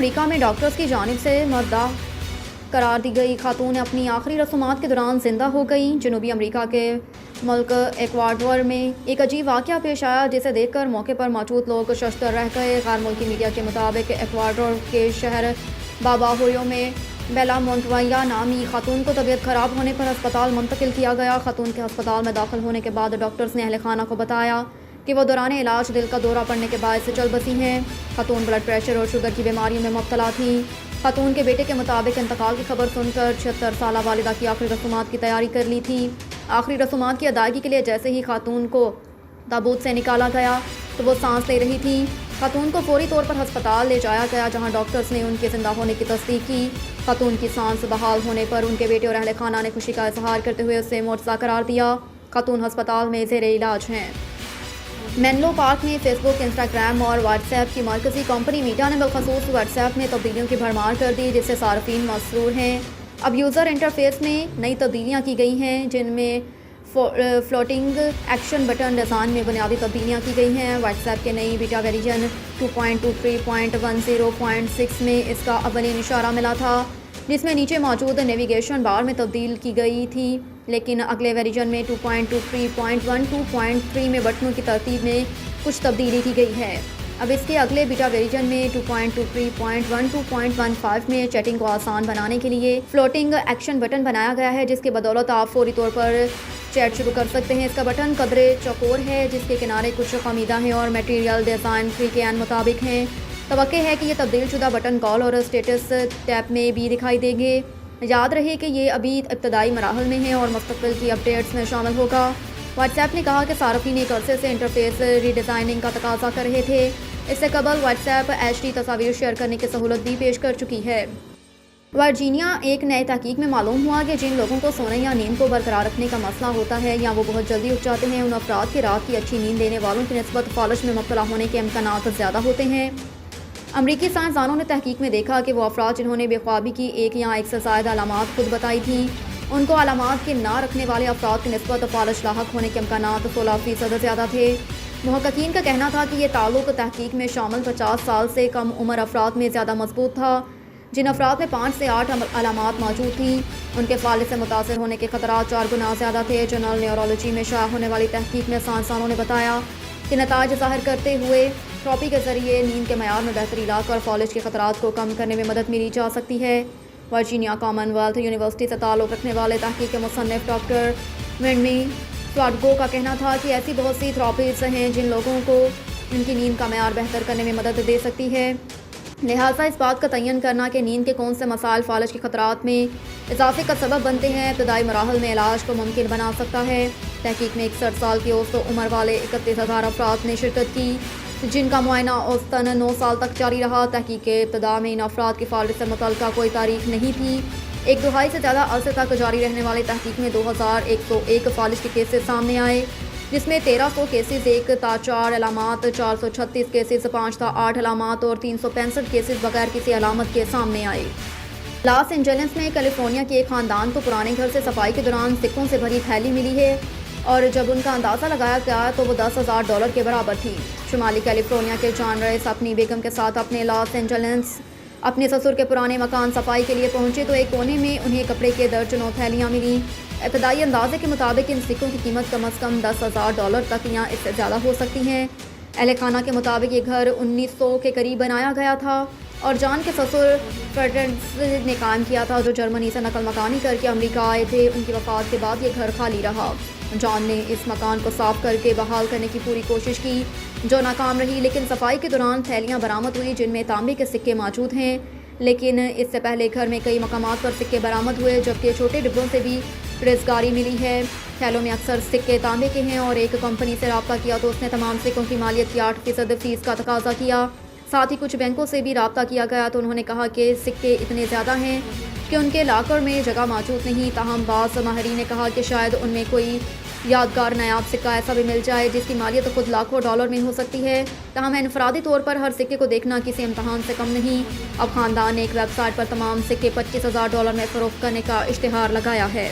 America में doctors की जानिब से मर्दा करार दी गई खातून अपनी आखिरी रसूमात के दौरान जिंदा हो गई। जनूबी अमेरिका के मुल्क एक्वाडोर में एक अजीब वाक़या पेश आया जिसे देखकर मौके पर मौजूद लोग शशदर रह गए। गैर मुल्की मीडिया के मुताबिक एक्वाडोर के शहर बाबाहोयो में बेला मोंटवाया नामी खातून को तबीयत ख़राब होने पर अस्पताल मुंतकिल किया गया। खातून के अस्पताल में दाखिल होने के बाद डॉक्टर्स ने अहले खाना को बताया कि वो दौरान इलाज दिल का दौरा पड़ने के बाद से चल बसी हैं। खातून ब्लड प्रेशर और शुगर की बीमारियों में मुब्तला थी। खातून के बेटे के मुताबिक इंतकाल की खबर सुनकर 76 साल वालिदा की आखिरी रसूमात की तैयारी कर ली थी। आखिरी रसूमात की अदायगी के लिए जैसे ही खातून को ताबूत से निकाला गया तो वो सांस ले रही थी। खातून को फौरी तौर पर अस्पताल ले जाया गया जहां डॉक्टर्स ने उनके जिंदा होने की तस्दीक की। खातून की सांस बहाल होने पर उनके बेटे और अहले खाना ने खुशी का इजहार करते हुए उसे मुअज्जा करार दिया। खातून अस्पताल में ज़ेरे इलाज हैं। मेनलो पार्क में फेसबुक, इंस्टाग्राम और व्हाट्सएप की मरकज़ी कंपनी मीटा ने बिलखसूस व्हाट्सएप में तब्दीलियों की भरमार कर दी जिससे सार्फिन मसरूर हैं। अब यूज़र इंटरफेस में नई तब्दीलियाँ की गई हैं जिनमें फ्लोटिंग एक्शन बटन डिज़ाइन में बुनियादी तब्दीलियाँ की गई हैं। व्हाट्सएप के नई बीटा वेरिजन 2.23.10.6 में इसका अवलिन इशारा मिला था जिसमें नीचे मौजूद नेविगेशन बार में तब्दील की गई थी, लेकिन अगले वेरिजन में 2.23.12.3 में बटनों की तरतीब में कुछ तब्दीली की गई है। अब इसके अगले बीटा वेरिजन में 2.23.12.15 में चैटिंग को आसान बनाने के लिए फ्लोटिंग एक्शन बटन बनाया गया है जिसकी बदौलत आप फौरी तौर पर चैट शुरू कर सकते हैं। इसका बटन कदरे चौकोर है जिसके किनारे कुछ खमीदा हैं और मटेरियल डिज़ाइन के मुताबिक हैं। तवक्के है कि ये तब्दील शुदा बटन कॉल और स्टेटस टैब में भी दिखाई देंगे। याद रहे कि ये अभी इब्तदाई मराहल में है और मुस्तक़बिल की अपडेट्स में शामिल होगा। व्हाट्सएप ने कहा कि सार्फिन एक अरसे से इंटरफेस रीडिज़ाइनिंग का तकाजा कर रहे थे। इससे कबल व्हाट्सएप HD तस्वीर शेयर करने की सहूलत भी पेश कर चुकी है। वर्जीनिया एक नए तहकीक में मालूम हुआ कि जिन लोगों को सोने या नींद को बरकरार रखने का मसला होता है या वो बहुत जल्दी उठ जाते हैं उन अफराद के रात की अच्छी नींद लेने वालों की निस्बत फालिश में मुब्तला होने के इम्कानात ज़्यादा होते हैं। अमरीकी साइंसदानों ने तहकीक में देखा कि वो अफराद जिन्होंने बेख्वाबी की एक या एक से ज़्यादा अलामात खुद बताई थी उनको अलामात के ना रखने वाले अफराद की निस्बत फालिश लाहक होने के इम्कानात 16% ज़्यादा थे। मुहक्किकीन का कहना था कि यह ताल्लुक तहकीक में शामिल 50 साल से कम उम्र अफराद में ज़्यादा मजबूत था। जिन अफराद में 5 से 8 अलामात मौजूद थी उनके फालिश से मुतासर होने के खतरात 4 गुना ज़्यादा थे। जर्नल न्यूरोलॉजी में शाया होने वाली तहकीक में साइंसदानों ने बताया कि नताज ज़ाहिर करते हुए थेरेपी के ज़रिए नींद के मयार में बेहतरी लाकर फॉलिश के खतरात को कम करने में मदद मिली जा सकती है। वर्जीनिया कॉमनवेल्थ यूनिवर्सिटी से ताल्लुक़ रखने वाले तहकीक के मुसन्निफ डॉक्टर वेंडी स्वाडगो का कहना था कि ऐसी बहुत सी थेरेपीज़ हैं जिन लोगों को उनकी नींद का मयार बेहतर करने में मदद दे सकती है। लिहाजा इस बात का तयन करना कि नींद के कौन से मसाइल फालिश के खतरात में इजाफे का सबब बनते हैं इब्तदाई मराहल में इलाज को मुमकिन बना सकता है। तहकीक में 61 साल की औसत उम्र वाले 31,000 अफराद ने शिरकत की जिनका मुआयना औसतन 9 साल तक जारी रहा। तहकीक के इब्तदा में इन अफराद की फालिश से मुतल्लिका कोई तारीख नहीं थी। 1 दुहाई से ज़्यादा अरसे तक जारी रहने वाली तहकीक में 2101 फालिश के केसेस सामने आए जिसमें 1300 केसेस 1 ता 4 अलामात, 436 केसेस 5 ता 8 अलामात और 365 केसेस बगैर किसी अलामत के सामने आए। लॉस एंजलिस में कैलिफोर्निया के एक ख़ानदान को पुराने घर से सफाई के दौरान सिक्कों से भरी थैली मिली है और जब उनका अंदाज़ा लगाया गया तो वो $10,000 के बराबर थी। शुमाली कैलिफोर्निया के जॉन रेस अपनी बेगम के साथ अपने लॉस एंजलिस अपने ससुर के पुराने मकान सफाई के लिए पहुंचे तो एक कोने में उन्हें कपड़े के दर्जनों थैलियाँ मिली। इब्तदाई अंदाजे के मुताबिक इन सिक्कों की कीमत कम अज़ कम $10,000 तक या इससे ज़्यादा हो सकती हैं। अहले खाना के मुताबिक ये घर 1900 के करीब बनाया गया था और जॉन के ससुर फ्रेडरिक्स ने कायम किया था जो जर्मनी से नकल मकानी करके अमेरिका आए थे। उनकी वफ़ात के बाद ये घर खाली रहा। जॉन ने इस मकान को साफ करके बहाल करने की पूरी कोशिश की जो नाकाम रही, लेकिन सफाई के दौरान थैलियाँ बरामद हुई जिनमें तांबे के सिक्के मौजूद हैं। लेकिन इससे पहले घर में कई मकामात पर सिक्के बरामद हुए जबकि छोटे डिब्बों से भी रेज़गारी मिली है। थैलों में अक्सर सिक्के तांबे के हैं और एक कंपनी से रब्ता किया तो उसने तमाम सिक्कों की मालियत की 8% फ़ीस का तकाजा किया। साथ ही कुछ बैंकों से भी रब्ता किया गया तो उन्होंने कहा कि सिक्के इतने ज़्यादा हैं कि उनके लाकर में जगह मौजूद नहीं। ताहम बाज़ माहिरीन ने कहा कि शायद उनमें कोई यादगार नायाब सिक्का ऐसा भी मिल जाए जिसकी मालियत खुद लाखों डॉलर में हो सकती है। ताहम इनफरादी तौर पर हर सिक्के को देखना किसी इम्तहान से कम नहीं। अब ख़ानदान ने एक वेबसाइट पर तमाम सिक्के $25,000 में फ़रोख्त करने का इश्तिहार लगाया है।